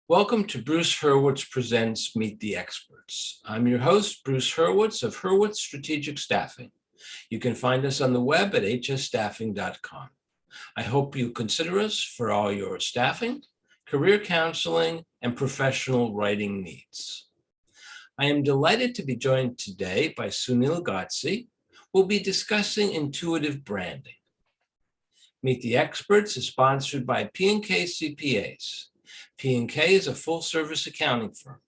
Welcome to Bruce Hurwitz Presents Meet the Experts. I'm your host, Bruce Hurwitz of Hurwitz Strategic Staffing. You can find us on the web at hsstaffing.com. I hope you consider us for all your staffing, career counseling, and professional writing needs. I am delighted to be joined today by Sunil Godse, who will be discussing intuitive branding. Meet the Experts is sponsored by P&K CPAs. P&K is a full-service accounting firm.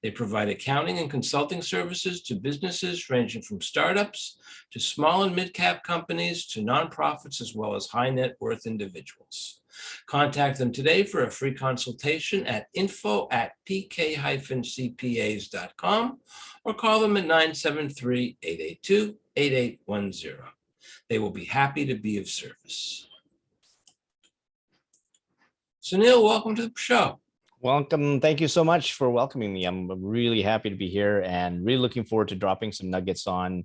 They provide accounting and consulting services to businesses ranging from startups to small and mid-cap companies to nonprofits, as well as high net worth individuals. Contact them today for a free consultation at info@pk-cpas.com or call them at 973-882-8810. They will be happy to be of service. Sunil, welcome to the show. Welcome. Thank you so much for welcoming me. I'm really happy to be here and really looking forward to dropping some nuggets on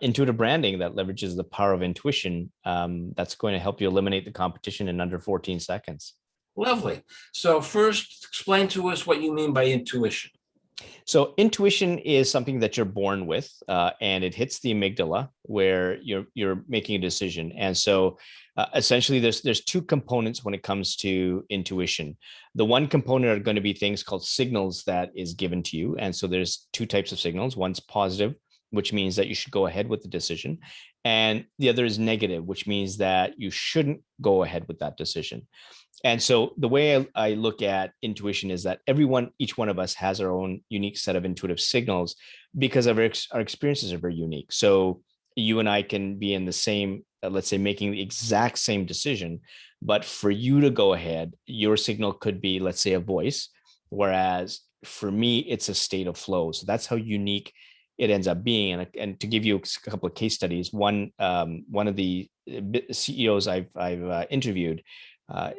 intuitive branding that leverages the power of intuition. That's going to help you eliminate the competition in under 14 seconds. Lovely. So first, explain to us what you mean by intuition. So intuition is something that you're born with, and it hits the amygdala where you're making a decision. And so essentially there's two components when it comes to intuition. The one component are going to be things called signals that is given to you. And so there's two types of signals. One's positive, which means that you should go ahead with the decision. And the other is negative, which means that you shouldn't go ahead with that decision. And so the way I look at intuition is that each one of us has our own unique set of intuitive signals because our experiences are very unique. So you and I can be in the same, let's say, making the exact same decision, but for you to go ahead, your signal could be, let's say, a voice, whereas for me, it's a state of flow. So that's how unique it ends up being. And to give you a couple of case studies, one of the CEOs I've interviewed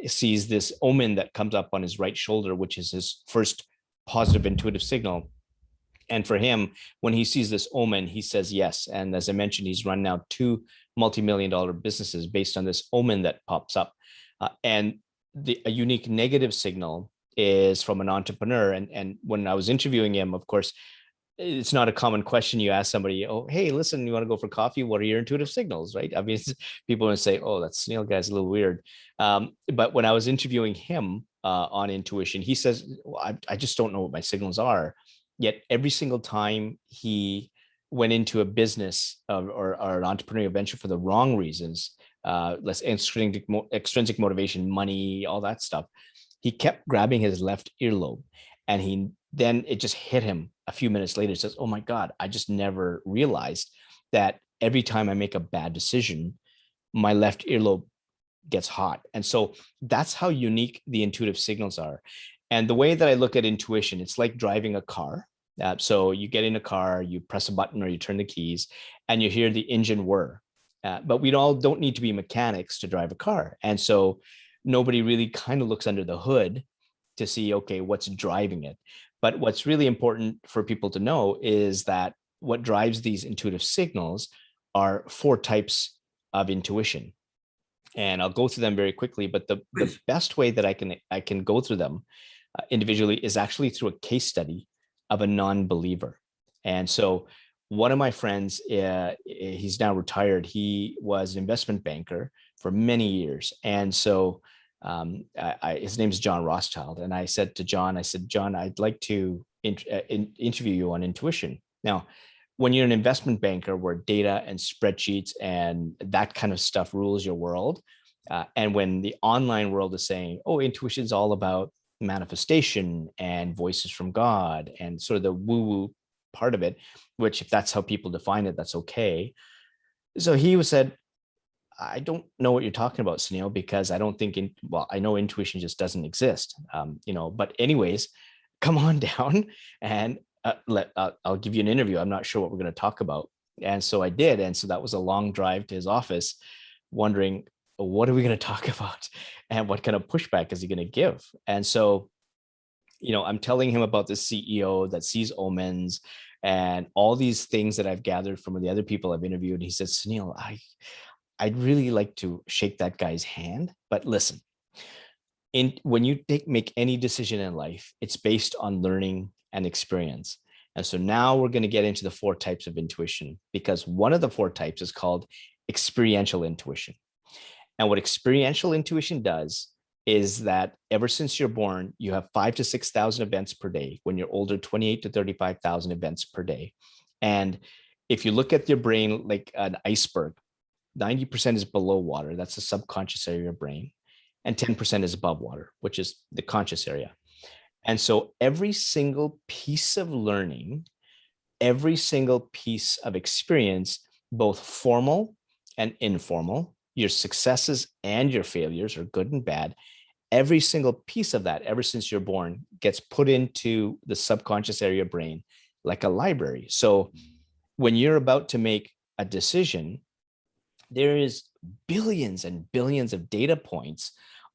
sees this omen that comes up on his right shoulder, which is his first positive intuitive signal. And for him, when he sees this omen, he says yes. And as I mentioned, he's run now 2 multi-million-dollar businesses based on this omen that pops up. And a unique negative signal is from an entrepreneur. And when I was interviewing him, of course, it's not a common question. You ask somebody, oh, hey, listen, you want to go for coffee? What are your intuitive signals, right? I mean, people will say, oh, that Sunil guy's a little weird. But when I was interviewing him on intuition, he says, well, I just don't know what my signals are. Yet every single time he went into a business or an entrepreneurial venture for the wrong reasons, less extrinsic motivation, money, all that stuff, he kept grabbing his left earlobe. And then it just hit him a few minutes later. It says, oh my God, I just never realized that every time I make a bad decision, my left earlobe gets hot. And so that's how unique the intuitive signals are. And the way that I look at intuition, it's like driving a car. So you get in a car, you press a button or you turn the keys and you hear the engine whir. But we all don't need to be mechanics to drive a car. And so nobody really kind of looks under the hood to see, okay, what's driving it. But what's really important for people to know is that what drives these intuitive signals are 4 types of intuition. And I'll go through them very quickly, but the best way that I can go through them individually is actually through a case study of a non-believer. And so one of my friends, he's now retired. He was an investment banker for many years. And so his name is John Rothschild. And I said to John, John, I'd like to interview you on intuition. Now, when you're an investment banker where data and spreadsheets and that kind of stuff rules your world, and when the online world is saying, oh, intuition is all about manifestation and voices from God and sort of the woo-woo part of it, which if that's how people define it, that's okay. So he said, I don't know what you're talking about, Sunil, because I don't think, I know intuition just doesn't exist, but anyways, come on down and I'll give you an interview. I'm not sure what we're going to talk about. And so I did. And so that was a long drive to his office, wondering, what are we going to talk about? And what kind of pushback is he going to give? And so, I'm telling him about the CEO that sees omens and all these things that I've gathered from the other people I've interviewed. He says, Sunil, I'd really like to shake that guy's hand, but listen, when you make any decision in life, it's based on learning and experience. And so now we're going to get into the 4 types of intuition, because one of the 4 types is called experiential intuition. And what experiential intuition does is that ever since you're born, you have 5,000 to 6,000 events per day. When you're older, 28 to 35,000 events per day. And if you look at your brain like an iceberg, 90% is below water. That's the subconscious area of your brain. And 10% is above water, which is the conscious area. And so every single piece of learning, every single piece of experience, both formal and informal, your successes and your failures are good and bad, every single piece of that, ever since you're born, gets put into the subconscious area of brain like a library. So when you're about to make a decision, there is billions and billions of data points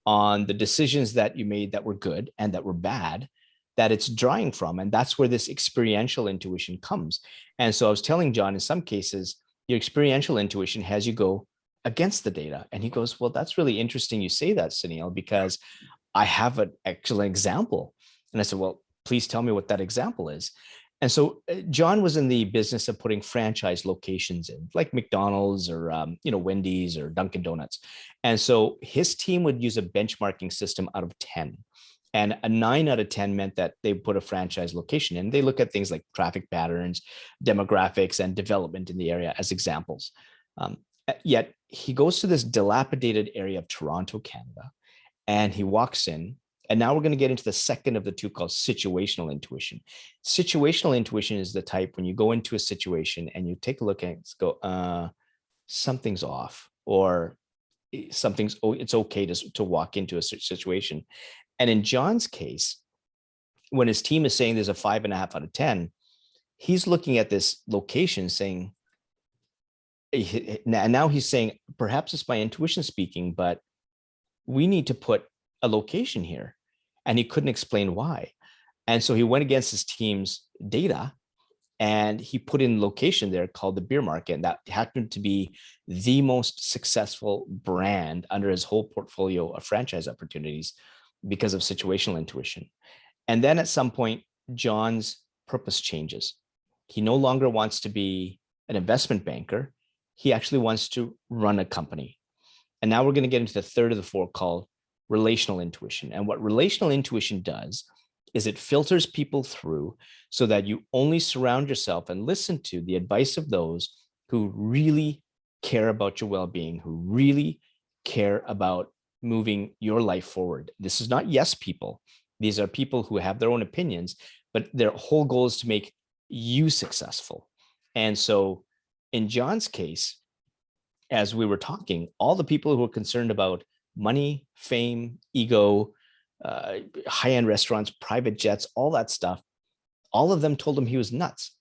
on the decisions that you made that were good and that were bad, that it's drawing from. And that's where this experiential intuition comes. And so I was telling John, in some cases, your experiential intuition has you go against the data. And he goes, well, that's really interesting you say that, Sunil, because I have an excellent example. And I said, well, please tell me what that example is. And so John was in the business of putting franchise locations in, like McDonald's or Wendy's or Dunkin' Donuts. And so his team would use a benchmarking system out of 10. And a 9 out of 10 meant that they put a franchise location in. They look at things like traffic patterns, demographics, and development in the area as examples. Yet he goes to this dilapidated area of Toronto, Canada, and he walks in. And now we're going to get into the second of the 2 called situational intuition. Situational intuition is the type when you go into a situation and you take a look at it and go, something's off, or it's okay to walk into a situation. And in John's case, when his team is saying there's a 5.5 out of 10, he's looking at this location saying, now he's saying, perhaps it's my intuition speaking, but we need to put a location here. And he couldn't explain why. And so he went against his team's data and he put in location there called the Beer Market. And that happened to be the most successful brand under his whole portfolio of franchise opportunities because of situational intuition. And then at some point, John's purpose changes. He no longer wants to be an investment banker. He actually wants to run a company. And now we're going to get into the third of the 4 called relational intuition. And what relational intuition does is it filters people through so that you only surround yourself and listen to the advice of those who really care about your well-being, who really care about moving your life forward. This is not yes people. These are people who have their own opinions, but their whole goal is to make you successful. And so in John's case, as we were talking, all the people who were concerned about money, fame, ego, high-end restaurants, private jets, all that stuff, all of them told him he was nuts.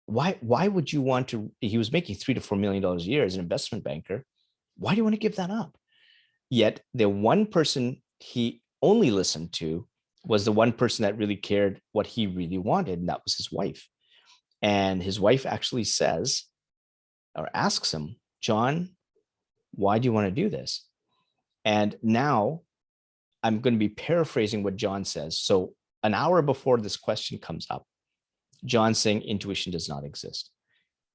Why would you want to? He was making $3 to $4 million a year as an investment banker. Why do you want to give that up? Yet the one person he only listened to was the one person that really cared what he really wanted, and that was his wife. And his wife actually says, or asks him, John, why do you want to do this? And now I'm going to be paraphrasing what John says. So an hour before this question comes up, John's saying intuition does not exist.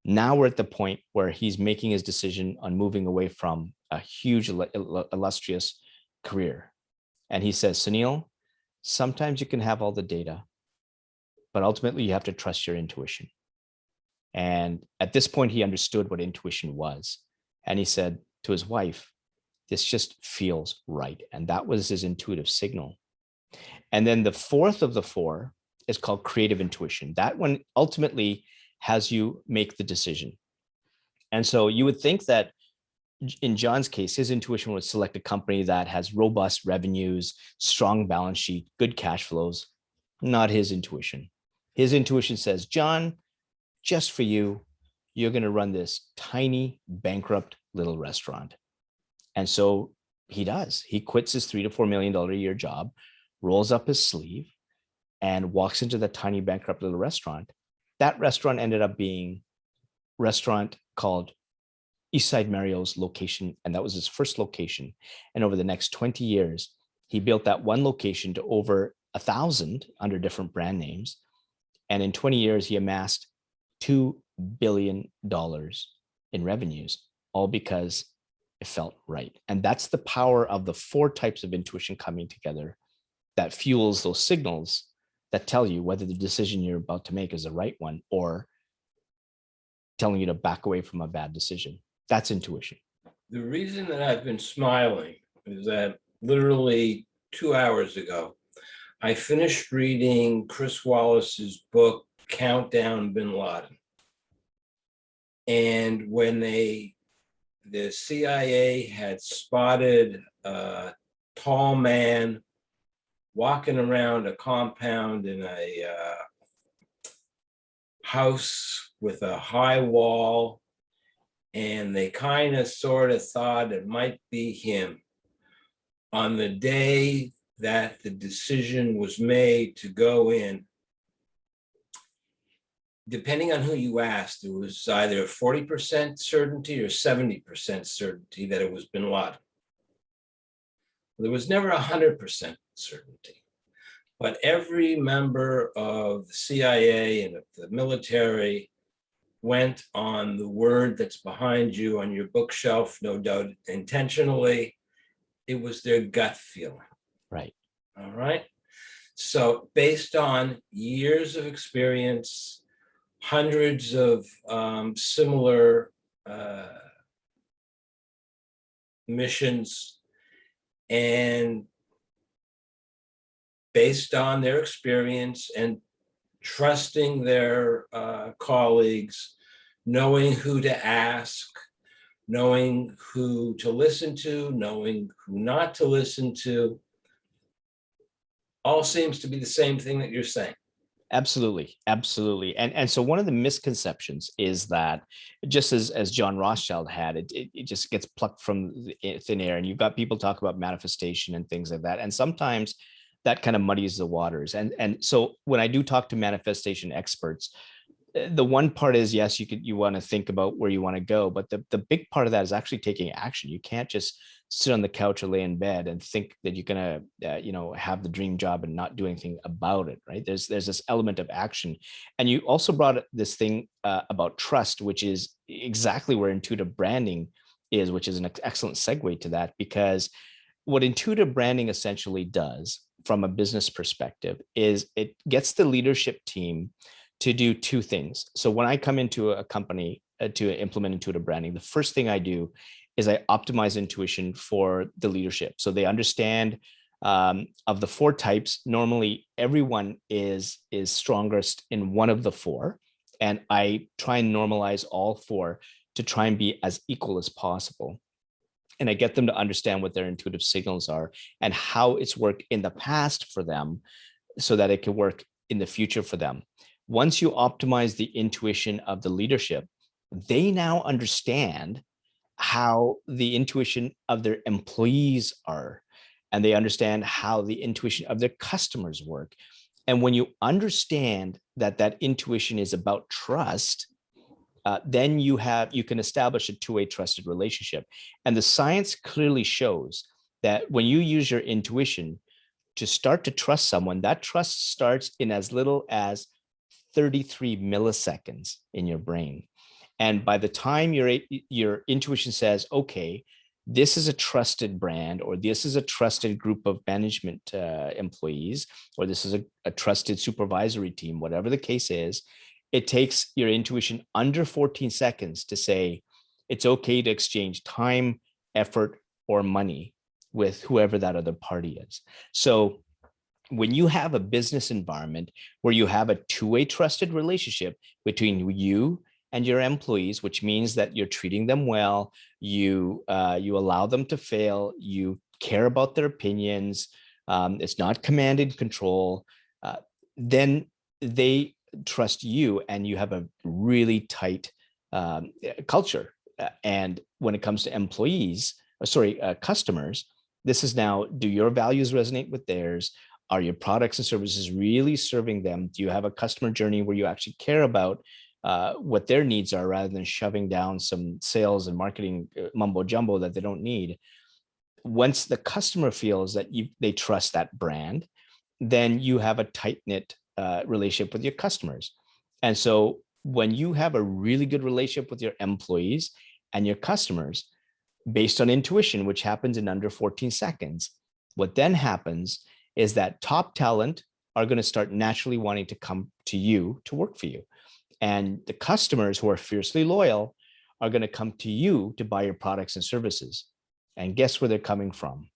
Now we're at the point where he's making his decision on moving away from a huge, illustrious career. And he says, Sunil, sometimes you can have all the data, but ultimately you have to trust your intuition. And at this point, he understood what intuition was. And he said to his wife, this just feels right. And that was his intuitive signal. And then the fourth of the 4 is called creative intuition. That one ultimately has you make the decision. And so you would think that in John's case, his intuition would select a company that has robust revenues, strong balance sheet, good cash flows. Not his intuition. His intuition says, John, just for you, you're going to run this tiny, bankrupt little restaurant. And so he does. He quits his $3 to $4 million a year job, rolls up his sleeve, and walks into the tiny, bankrupt little restaurant. That restaurant ended up being a restaurant called Eastside Mario's location, and that was his first location. And over the next 20 years, He built that one location to over 1,000 under different brand names. And in 20 years, he amassed $2 billion in revenues, all because it felt right. And that's the power of the four types of intuition coming together that fuels those signals that tell you whether the decision you're about to make is the right one or telling you to back away from a bad decision. That's intuition. The reason that I've been smiling is that literally 2 hours ago, I finished reading Chris Wallace's book, Countdown Bin Laden. And when the CIA had spotted a tall man walking around a compound in a house with a high wall, and they kind of sort of thought it might be him. On the day that the decision was made to go in, depending on who you asked, it was either 40% certainty or 70% certainty that it was bin Laden. There was never 100% certainty. But every member of the CIA and of the military went on the word that's behind you on your bookshelf, no doubt intentionally. It was their gut feeling. Right. All right. So based on years of experience, hundreds of similar missions, and based on their experience and trusting their colleagues, knowing who to ask, knowing who to listen to, knowing who not to listen to, all seems to be the same thing that you're saying. Absolutely. Absolutely. And so one of the misconceptions is that just as John Rothschild had, it just gets plucked from thin air. And you've got people talk about manifestation and things like that. And sometimes that kind of muddies the waters. And so when I do talk to manifestation experts, the one part is, yes, you want to think about where you want to go, but the big part of that is actually taking action. You can't just sit on the couch or lay in bed and think that you're going to have the dream job and not do anything about it, right? There's this element of action. And you also brought this thing about trust, which is exactly where intuitive branding is, which is an excellent segue to that, because what intuitive branding essentially does from a business perspective is it gets the leadership team to do two things. So when I come into a company to implement intuitive branding, the first thing I do is I optimize intuition for the leadership. So they understand of the four types, normally everyone is strongest in one of the four. And I try and normalize all four to try and be as equal as possible. And I get them to understand what their intuitive signals are and how it's worked in the past for them so that it can work in the future for them. Once you optimize the intuition of the leadership, they now understand how the intuition of their employees are, and they understand how the intuition of their customers work. And when you understand that intuition is about trust, then you can establish a two-way trusted relationship. And the science clearly shows that when you use your intuition to start to trust someone, that trust starts in as little as 33 milliseconds in your brain. And by the time your intuition says, okay, this is a trusted brand, or this is a trusted group of management employees, or this is a trusted supervisory team, whatever the case is, it takes your intuition under 14 seconds to say, it's okay to exchange time, effort, or money with whoever that other party is. So when you have a business environment where you have a two-way trusted relationship between you and your employees, which means that you're treating them well, you allow them to fail, you care about their opinions, it's not command and control, then they trust you, and you have a really tight culture. And when it comes to customers, this is now, do your values resonate with theirs? Are your products and services really serving them? Do you have a customer journey where you actually care about what their needs are, rather than shoving down some sales and marketing mumbo jumbo that they don't need? once the customer feels that they trust that brand, then you have a tight-knit relationship with your customers. And so when you have a really good relationship with your employees and your customers based on intuition, which happens in under 14 seconds, what then happens is that top talent are going to start naturally wanting to come to you to work for you. And the customers who are fiercely loyal are going to come to you to buy your products and services. And guess where they're coming from?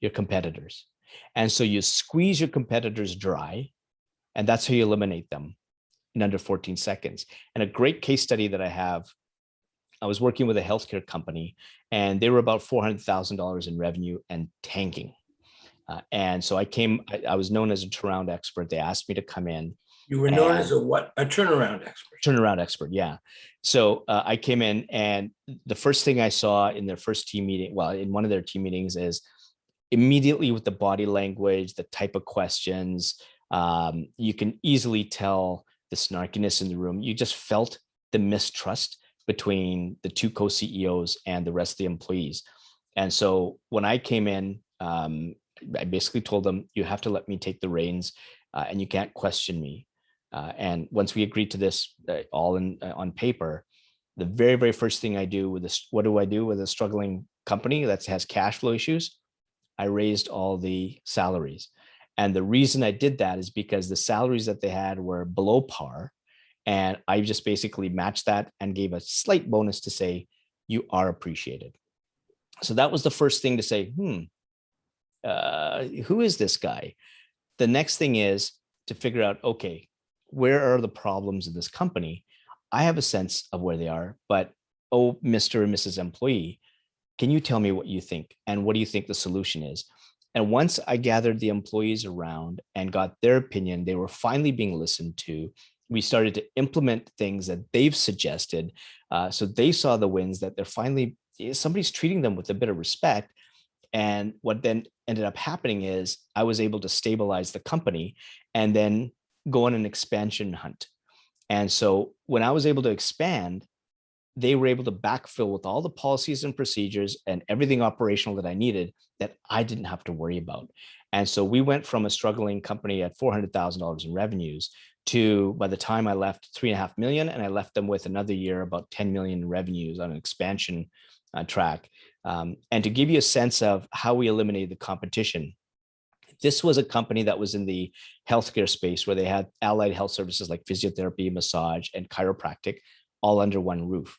Your competitors. And so you squeeze your competitors dry, and that's how you eliminate them in under 14 seconds. And a great case study that I was working with a healthcare company, and they were about $400,000 in revenue and tanking. And so I was known as a turnaround expert. They asked me to come in. You were known as a what? A turnaround expert. Turnaround expert, yeah. So I came in, and the first thing I saw in their first team meeting, well, in one of their team meetings, is immediately with the body language, the type of questions, you can easily tell the snarkiness in the room. You just felt the mistrust between the two co-CEOs and the rest of the employees. And so when I came in, I basically told them, you have to let me take the reins, and you can't question me. And once we agreed to this, all on paper, the very, very first thing I do with this, what do I do with a struggling company that has cash flow issues? I raised all the salaries. And the reason I did that is because the salaries that they had were below par. And I just basically matched that and gave a slight bonus to say, you are appreciated. So that was the first thing to say, who is this guy? The next thing is to figure out, okay, where are the problems in this company? I have a sense of where they are, but oh, Mr. and Mrs. Employee, can you tell me what you think? And what do you think the solution is? And once I gathered the employees around and got their opinion, they were finally being listened to. We started to implement things that they've suggested. So they saw the wins, that they're finally, somebody's treating them with a bit of respect. And what then ended up happening is I was able to stabilize the company and then go on an expansion hunt. And so when I was able to expand, they were able to backfill with all the policies and procedures and everything operational that I needed that I didn't have to worry about. And so we went from a struggling company at $400,000 in revenues to, by the time I left, 3.5 million, and I left them with another year about 10 million in revenues on an expansion track. And to give you a sense of how we eliminated the competition, this was a company that was in the healthcare space where they had allied health services like physiotherapy, massage, and chiropractic all under one roof.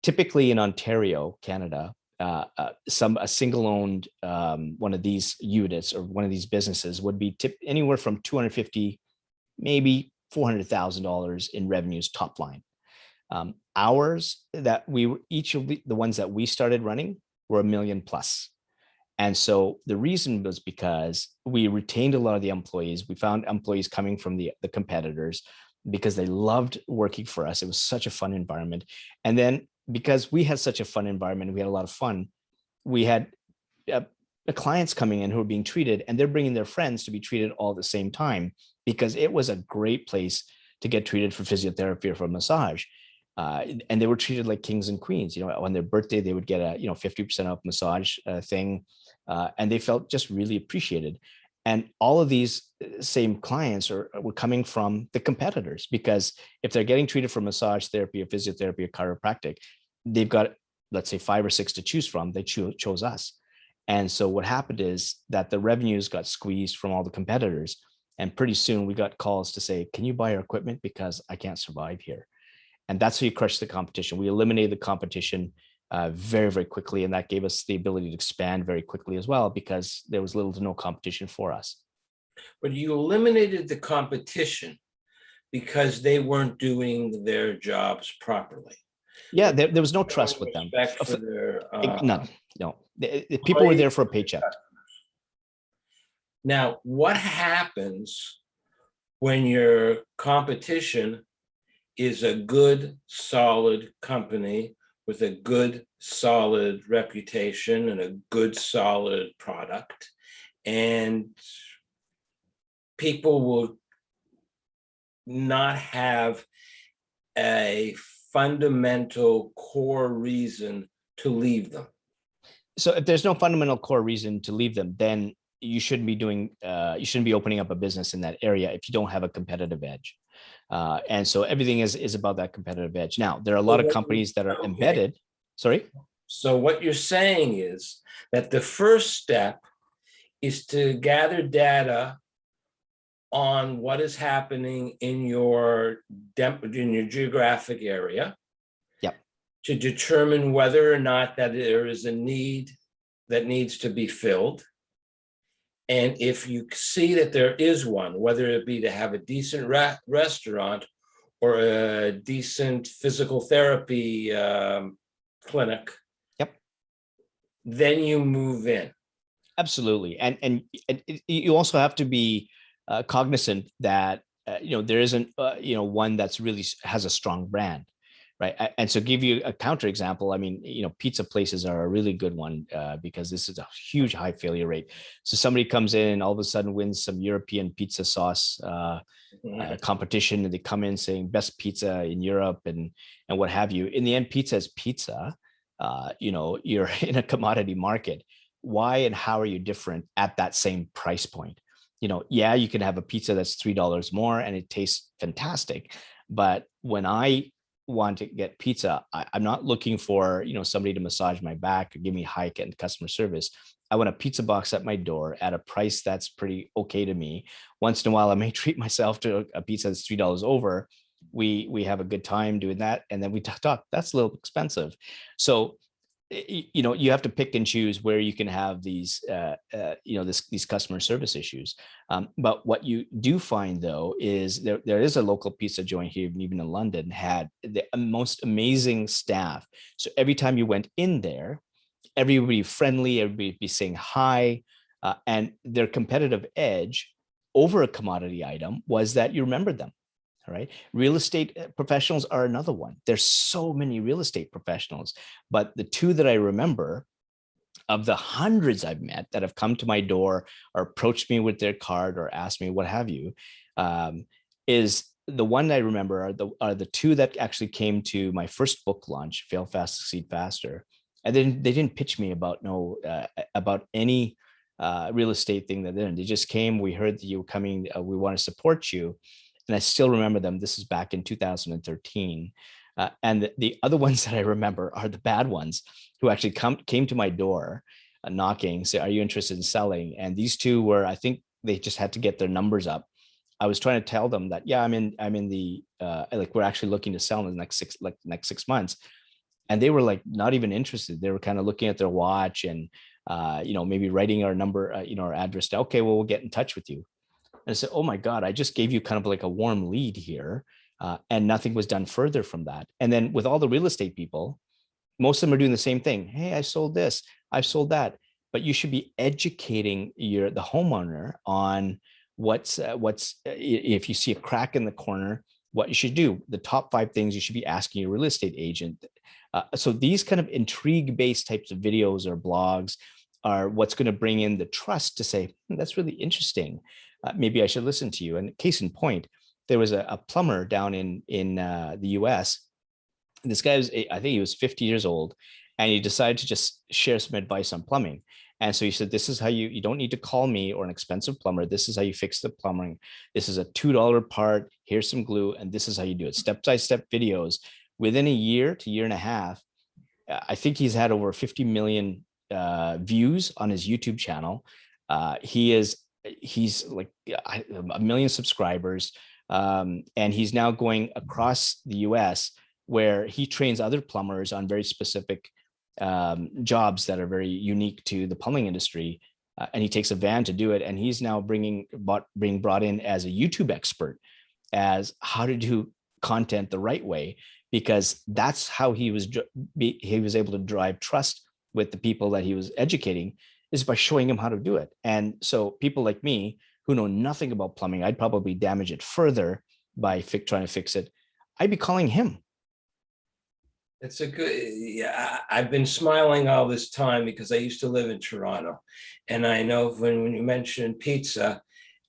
Typically in Ontario, Canada, a single-owned one of these units or one of these businesses would be anywhere from 250, maybe $400,000 in revenues top line. Ours, that we were, each of the ones that we started running were $1 million plus. And so the reason was because we retained a lot of the employees. We found employees coming from the competitors because they loved working for us. It was such a fun environment. And then because we had such a fun environment, we had a lot of fun, we had the clients coming in who were being treated, and they're bringing their friends to be treated all at the same time, because it was a great place to get treated for physiotherapy or for massage. And they were treated like kings and queens. You know, on their birthday, they would get a 50% off massage thing, and they felt just really appreciated. And all of these same clients were coming from the competitors, because if they're getting treated for massage therapy or physiotherapy or chiropractic, they've got, let's say, 5 or 6 to choose from. They chose us. And so what happened is that the revenues got squeezed from all the competitors. And pretty soon we got calls to say, can you buy our equipment? Because I can't survive here. And that's how you crush the competition. We eliminated the competition very, very quickly. And that gave us the ability to expand very quickly as well, because there was little to no competition for us. But you eliminated the competition because they weren't doing their jobs properly. Yeah, there was no trust with them. For their, None. No, people were there for a paycheck. Now, what happens when your competition is a good, solid company with a good, solid reputation and a good, solid product, and people will not have a fundamental core reason to leave them? So if there's no fundamental core reason to leave them, then you shouldn't be opening up a business in that area if you don't have a competitive edge. And so everything is about that competitive edge. Now, there are a lot of companies that are embedded. Sorry. So what you're saying is that the first step is to gather data on what is happening in your geographic area. Yep. To determine whether or not that there is a need that needs to be filled. And if you see that there is one, whether it be to have a decent restaurant or a decent physical therapy clinic, yep, then you move in. Absolutely. And you also have to be cognizant that there isn't one that's really has a strong brand, right? And so give you a counter example. I mean, pizza places are a really good one because this is a huge high failure rate. So somebody comes in and all of a sudden wins some European pizza sauce competition, and they come in saying best pizza in Europe and what have you. In the end, pizza is pizza. You're in a commodity market. Why and how are you different at that same price point? Yeah, you can have a pizza that's $3 more and it tastes fantastic. But when I want to get pizza, I'm not looking for, somebody to massage my back or give me high-end customer service. I want a pizza box at my door at a price that's pretty okay to me. Once in a while, I may treat myself to a pizza that's $3 over. We have a good time doing that. And then we talk, that's a little expensive. So you have to pick and choose where you can have these these customer service issues. But what you do find though is there is a local pizza joint here, even in London, had the most amazing staff. So every time you went in there, everybody friendly, everybody be saying hi, and their competitive edge over a commodity item was that you remembered them. All right. Real estate professionals are another one. There's so many real estate professionals, but the two that I remember of the hundreds I've met that have come to my door or approached me with their card or asked me what have you, is the one I remember are the two that actually came to my first book launch, Fail Fast, Succeed Faster. And then they didn't pitch me about any real estate thing that they just came. We heard that you were coming. We want to support you. And I still remember them. This is back in 2013. And the other ones that I remember are the bad ones who actually came to my door knocking, say, are you interested in selling? And these two were, I think they just had to get their numbers up. I was trying to tell them that, yeah, I'm in the, we're actually looking to sell in the next 6 months. And they were like, not even interested. They were kind of looking at their watch and, maybe writing our number, our address down. Okay, well, we'll get in touch with you. And I said, oh my God, I just gave you kind of like a warm lead here. And nothing was done further from that. And then with all the real estate people, most of them are doing the same thing. Hey, I sold this, I've sold that. But you should be educating the homeowner on what's if you see a crack in the corner, what you should do. The top 5 things you should be asking your real estate agent. So these kind of intrigue-based types of videos or blogs are what's going to bring in the trust to say, that's really interesting. Maybe I should listen to you. And case in point, there was a plumber down in the US. This guy was, I think he was 50 years old, and he decided to just share some advice on plumbing. And so he said, this is how you don't need to call me or an expensive plumber. This is how you fix the plumbing. This is a $2 part. Here's some glue. And this is how you do it. Step-by-step videos. Within a year to year and a half, I think he's had over 50 million views on his YouTube channel. He's like 1 million subscribers. And he's now going across the US where he trains other plumbers on very specific jobs that are very unique to the plumbing industry. And he takes a van to do it. And he's now being brought in as a YouTube expert as how to do content the right way, because that's how he was able to drive trust with the people that he was educating, is by showing them how to do it. And so people like me who know nothing about plumbing, I'd probably damage it further by trying to fix it. I'd be calling him. It's a good, yeah, I've been smiling all this time because I used to live in Toronto. And I know when you mentioned pizza,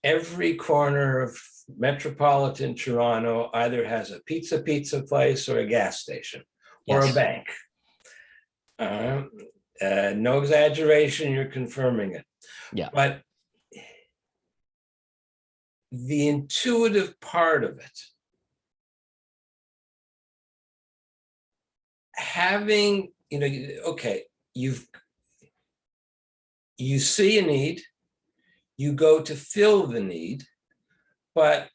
every corner of metropolitan Toronto either has a pizza place or a gas station or Yes. a bank. No exaggeration, you're confirming it. Yeah. But the intuitive part of it, having, okay, you see a need, you go to fill the need, but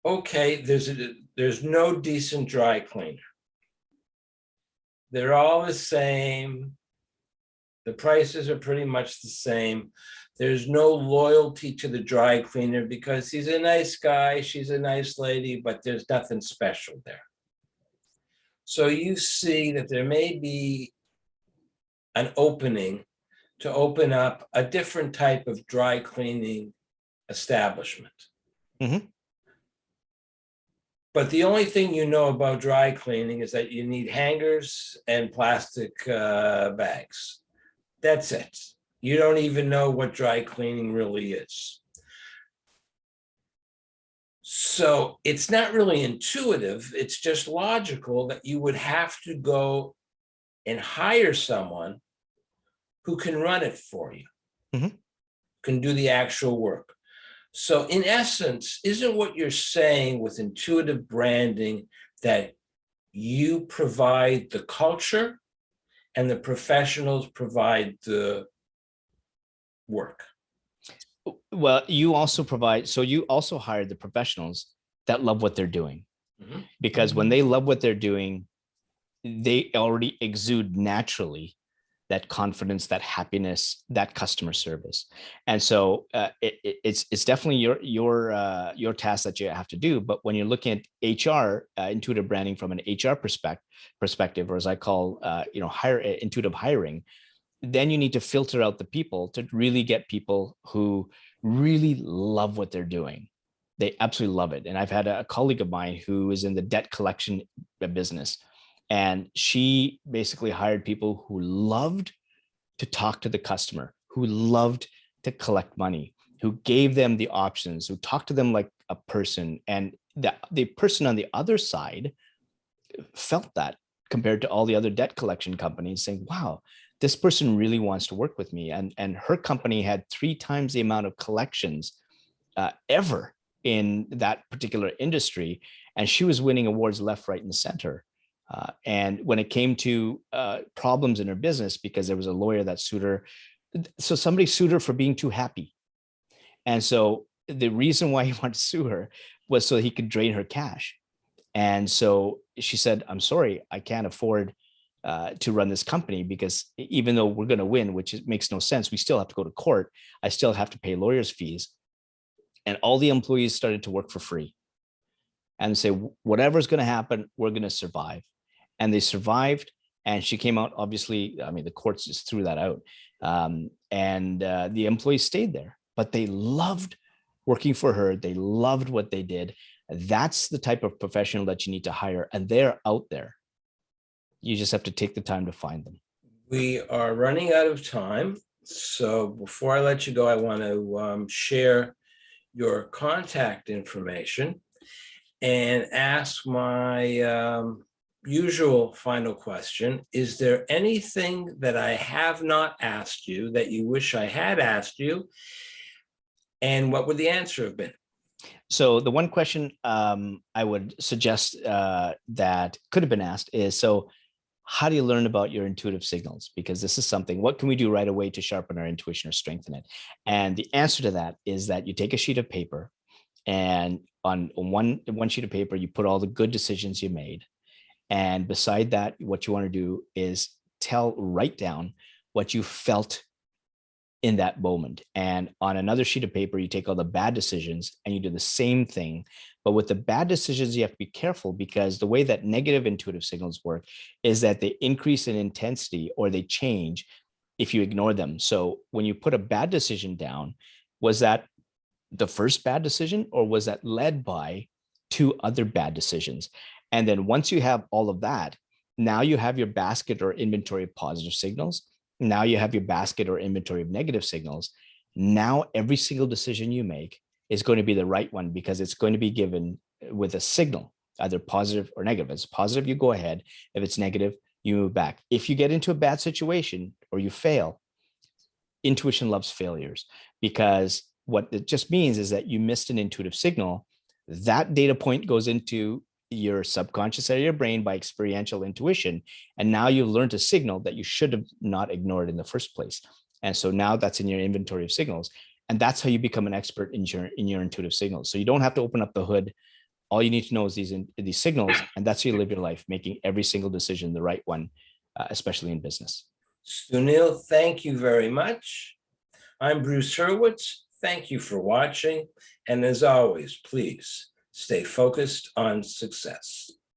okay, there's no decent dry cleaner. They're all the same. The prices are pretty much the same. There's no loyalty to the dry cleaner because he's a nice guy, she's a nice lady, but there's nothing special there. So you see that there may be an opening to open up a different type of dry cleaning establishment. Mm-hmm. But the only thing you know about dry cleaning is that you need hangers and plastic bags. That's it. You don't even know what dry cleaning really is. So it's not really intuitive. It's just logical that you would have to go and hire someone who can run it for you, Mm-hmm. can do the actual work. So in essence, isn't what you're saying with intuitive branding that you provide the culture and the professionals provide the work? Well, you also provide, so you also hire the professionals that love what they're doing. Mm-hmm. Because when they love what they're doing, they already exude naturally that confidence, that happiness, that customer service. And so it's definitely your task that you have to do. But when you're looking at HR, intuitive branding from an HR perspective, or as I call intuitive hiring, then you need to filter out the people to really get people who really love what they're doing. They absolutely love it. And I've had a colleague of mine who is in the debt collection business, and she basically hired people who loved to talk to the customer, who loved to collect money, who gave them the options, who talked to them like a person. And the person on the other side felt that, compared to all the other debt collection companies, saying, wow, this person really wants to work with me. And her company had 3 times the amount of collections ever in that particular industry. And she was winning awards left, right, and center. And when it came to problems in her business, because there was a lawyer that sued her, so somebody sued her for being too happy. And so the reason why he wanted to sue her was so he could drain her cash. And so she said, I'm sorry, I can't afford to run this company, because even though we're going to win, which makes no sense, we still have to go to court. I still have to pay lawyers' fees. And all the employees started to work for free and say, whatever's going to happen, we're going to survive. And they survived. And she came out, obviously, I mean, the courts just threw that out. And the employees stayed there, but they loved working for her. They loved what they did. That's the type of professional that you need to hire. And they're out there. You just have to take the time to find them. We are running out of time. So before I let you go, I want to share your contact information and ask my usual final question. Is there anything that I have not asked you that you wish I had asked you? And what would the answer have been? So the one question I would suggest that could have been asked is, so how do you learn about your intuitive signals? Because this is something, what can we do right away to sharpen our intuition or strengthen it? And the answer to that is that you take a sheet of paper, and on one sheet of paper, you put all the good decisions you made. And beside that, what you want to do is write down what you felt in that moment. And on another sheet of paper, you take all the bad decisions and you do the same thing. But with the bad decisions, you have to be careful, because the way that negative intuitive signals work is that they increase in intensity or they change if you ignore them. So when you put a bad decision down, was that the first bad decision, or was that led by 2 other bad decisions? And then once you have all of that, now you have your basket or inventory of positive signals. Now you have your basket or inventory of negative signals. Now every single decision you make is going to be the right one, because it's going to be given with a signal, either positive or negative. If it's positive, you go ahead. If it's negative, you move back. If you get into a bad situation or you fail, intuition loves failures, because what it just means is that you missed an intuitive signal. That data point goes into your subconscious area of your brain by experiential intuition. And now you've learned a signal that you should have not ignored in the first place. And so now that's in your inventory of signals. And that's how you become an expert in your intuitive signals. So you don't have to open up the hood. All you need to know is these signals, and that's how you live your life, making every single decision the right one, especially in business. Sunil, thank you very much. I'm Bruce Hurwitz. Thank you for watching. And as always, please stay focused on success.